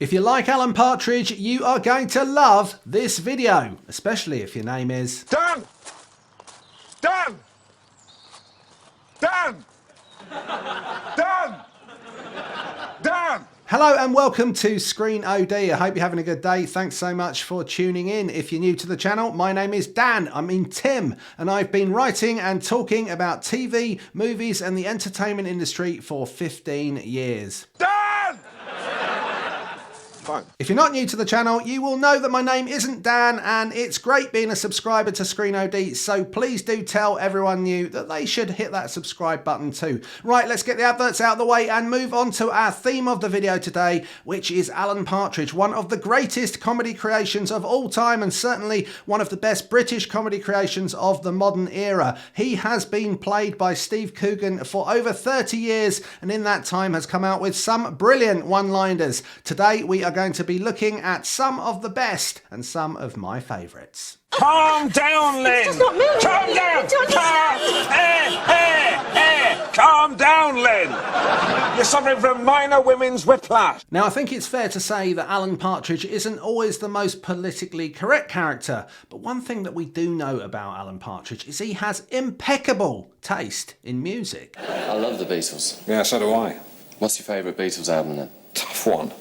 If you like Alan Partridge, you are going to love this video, especially if your name is... Dan! Dan! Dan! Dan! Dan! Hello and welcome to Screen OD. I hope you're having a good day. Thanks so much for tuning in. If you're new to the channel, my name is Dan, Tim, and I've been writing and talking about TV, movies and the entertainment industry for 15 years. Dan! Fine. If you're not new to the channel, you will know that my name isn't Dan, and it's great being a subscriber to Screen OD, so please do tell everyone new that they should hit that subscribe button too. Right, let's get the adverts out of the way and move on to our theme of the video today, which is Alan Partridge, one of the greatest comedy creations of all time and certainly one of the best British comedy creations of the modern era. He has been played by Steve Coogan for over 30 years and in that time has come out with some brilliant one-liners. Today we are going to be looking at some of the best and some of my favourites. Calm down, Lynn! It's not moving. Calm down! Calm down, Lynn! You're suffering from minor women's whiplash. Now, I think it's fair to say that Alan Partridge isn't always the most politically correct character, but one thing that we do know about Alan Partridge is he has impeccable taste in music. I love the Beatles. Yeah, so do I. What's your favourite Beatles album then? Tough one.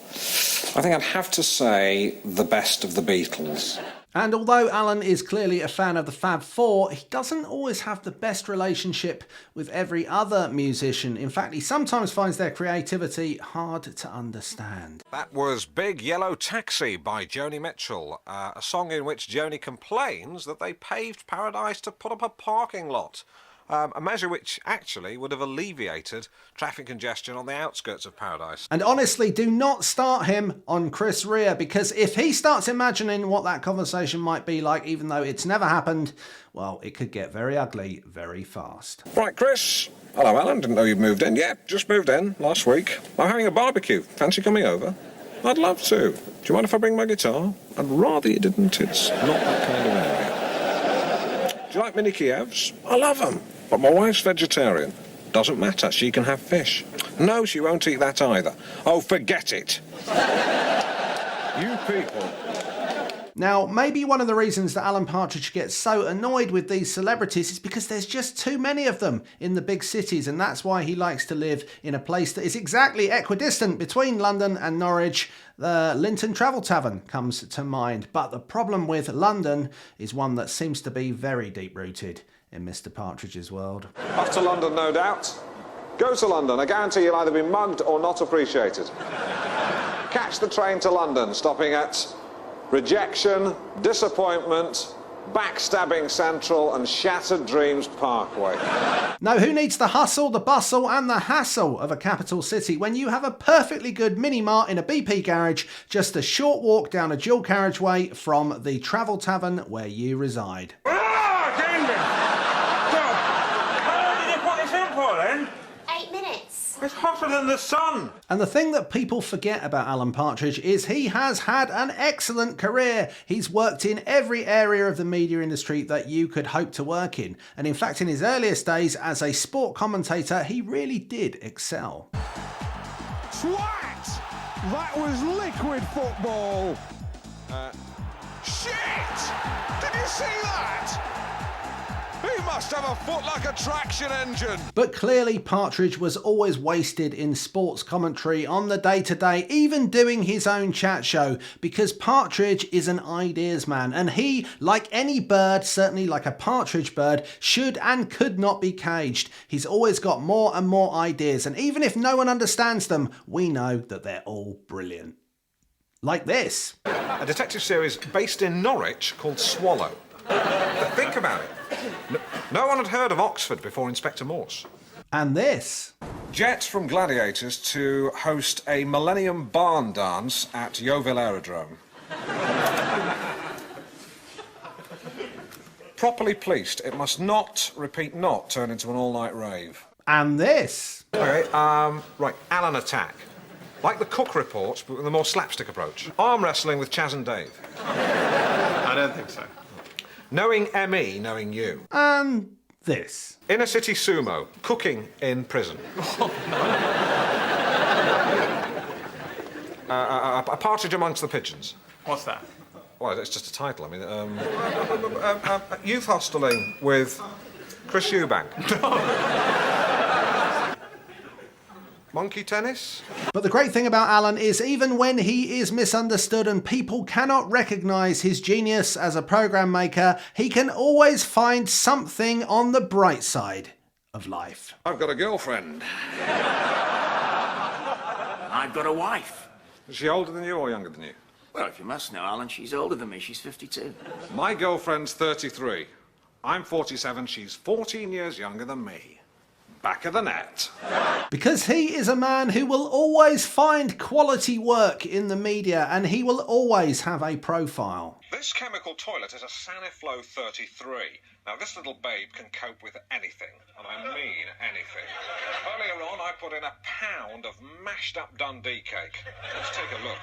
I think I'd have to say the best of the Beatles. And although Alan is clearly a fan of the Fab Four, he doesn't always have the best relationship with every other musician. In fact, he sometimes finds their creativity hard to understand. That was Big Yellow Taxi by Joni Mitchell, a song in which Joni complains that they paved Paradise to put up a parking lot. A measure which actually would have alleviated traffic congestion on the outskirts of Paradise. And honestly, do not start him on Chris Rea, because if he starts imagining what that conversation might be like, even though it's never happened, well, it could get very ugly very fast. Right, Chris. Hello, Alan. Didn't know you'd moved in. Yeah, just moved in last week. I'm having a barbecue. Fancy coming over? I'd love to. Do you mind if I bring my guitar? I'd rather you didn't. It's not that kind of area. Do you like mini Kievs? I love them. But my wife's vegetarian. Doesn't matter, she can have fish. No, she won't eat that either. Oh, forget it. You people. Now, maybe one of the reasons that Alan Partridge gets so annoyed with these celebrities is because there's just too many of them in the big cities, and that's why he likes to live in a place that is exactly equidistant between London and Norwich. The Linton Travel Tavern comes to mind, but the problem with London is one that seems to be very deep-rooted in Mr. Partridge's world. Off to London, no doubt. Go to London. I guarantee you'll either be mugged or not appreciated. Catch the train to London, stopping at Rejection, Disappointment, Backstabbing Central and Shattered Dreams Parkway. Now, who needs the hustle, the bustle and the hassle of a capital city when you have a perfectly good mini-mart in a BP garage just a short walk down a dual carriageway from the travel tavern where you reside? It's hotter than the sun. And the thing that people forget about Alan Partridge is he has had an excellent career. He's worked in every area of the media industry that you could hope to work in. And in fact, in his earliest days as a sport commentator, he really did excel. Twat! That was liquid football. Shit! Did you see that? He must have a foot like a traction engine. But clearly Partridge was always wasted in sports commentary on the day-to-day, even doing his own chat show, because Partridge is an ideas man, and he, like any bird, certainly like a partridge bird, should and could not be caged. He's always got more and more ideas, and even if no one understands them, we know that they're all brilliant. Like this. A detective series based in Norwich called Swallow. Think about it. No one had heard of Oxford before Inspector Morse. And this. Jets from Gladiators to host a Millennium Barn Dance at Yeovil Aerodrome. Properly policed, it must not, repeat not, turn into an all-night rave. And this. Okay, right, Alan Attack. Like the Cook Report, but with a more slapstick approach. Arm wrestling with Chaz and Dave. I don't think so. Knowing ME, knowing you. And this. Inner city sumo, cooking in prison. A Partridge Amongst the Pigeons. What's that? Well, it's just a title. I mean, youth hosteling with Chris Eubank. Monkey tennis? But the great thing about Alan is even when he is misunderstood and people cannot recognise his genius as a programme maker, he can always find something on the bright side of life. I've got a girlfriend. I've got a wife. Is she older than you or younger than you? Well, if you must know, Alan, she's older than me. She's 52. My girlfriend's 33. I'm 47. She's 14 years younger than me. Back of the net. Because he is a man who will always find quality work in the media and he will always have a profile. This chemical toilet is a Saniflow 33. Now, this little babe can cope with anything, and I mean anything. Earlier on, I put in a pound of mashed up Dundee cake. Let's take a look.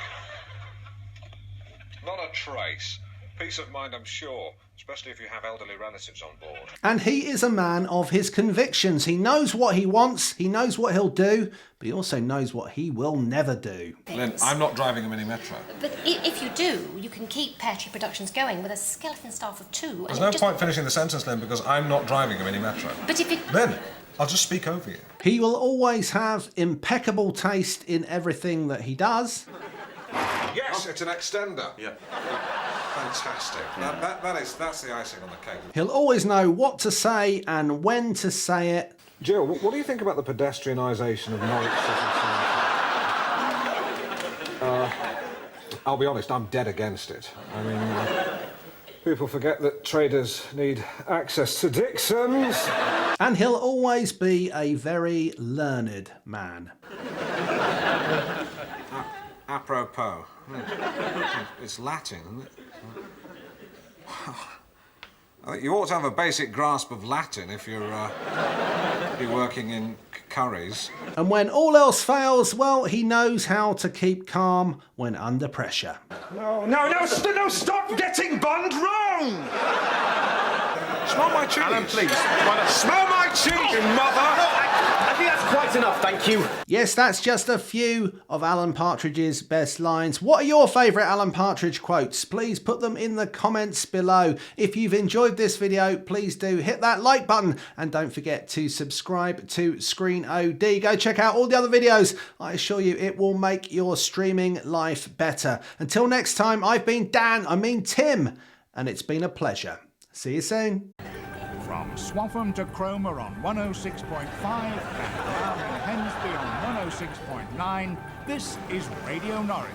Not a trace. Peace of mind, I'm sure, especially if you have elderly relatives on board. And he is a man of his convictions. He knows what he wants, he knows what he'll do, but he also knows what he will never do. Lynn, I'm not driving a mini metro. But if you do, you can keep Pear Tree Productions going with a skeleton staff of 2. There's no point finishing the sentence, Lynn, because I'm not driving a mini metro. But if it... Lynn, I'll just speak over you. He will always have impeccable taste in everything that he does. Yes, it's an extender. Yeah. Fantastic. That's the icing on the cake. He'll always know what to say and when to say it. Jill, what do you think about the pedestrianisation of Norwich City? I'll be honest, I'm dead against it. I mean, people forget that traders need access to Dixon's. And he'll always be a very learned man. Apropos. It's Latin, isn't it? I think you ought to have a basic grasp of Latin if you're working in curries. And when all else fails, well, he knows how to keep calm when under pressure. No, stop getting Bond wrong! Smell my cheese. Alan, please. Smell my cheese, you mother! I think that's quite enough, thank you. Yes, that's just a few of Alan Partridge's best lines. What are your favourite Alan Partridge quotes? Please put them in the comments below. If you've enjoyed this video, please do hit that like button and don't forget to subscribe to Screen OD. Go check out all the other videos. I assure you it will make your streaming life better. Until next time, I've been Tim, and it's been a pleasure. See you soon. From Swaffham to Cromer on 106.5 and down in Hensby on 106.9, this is Radio Norwich.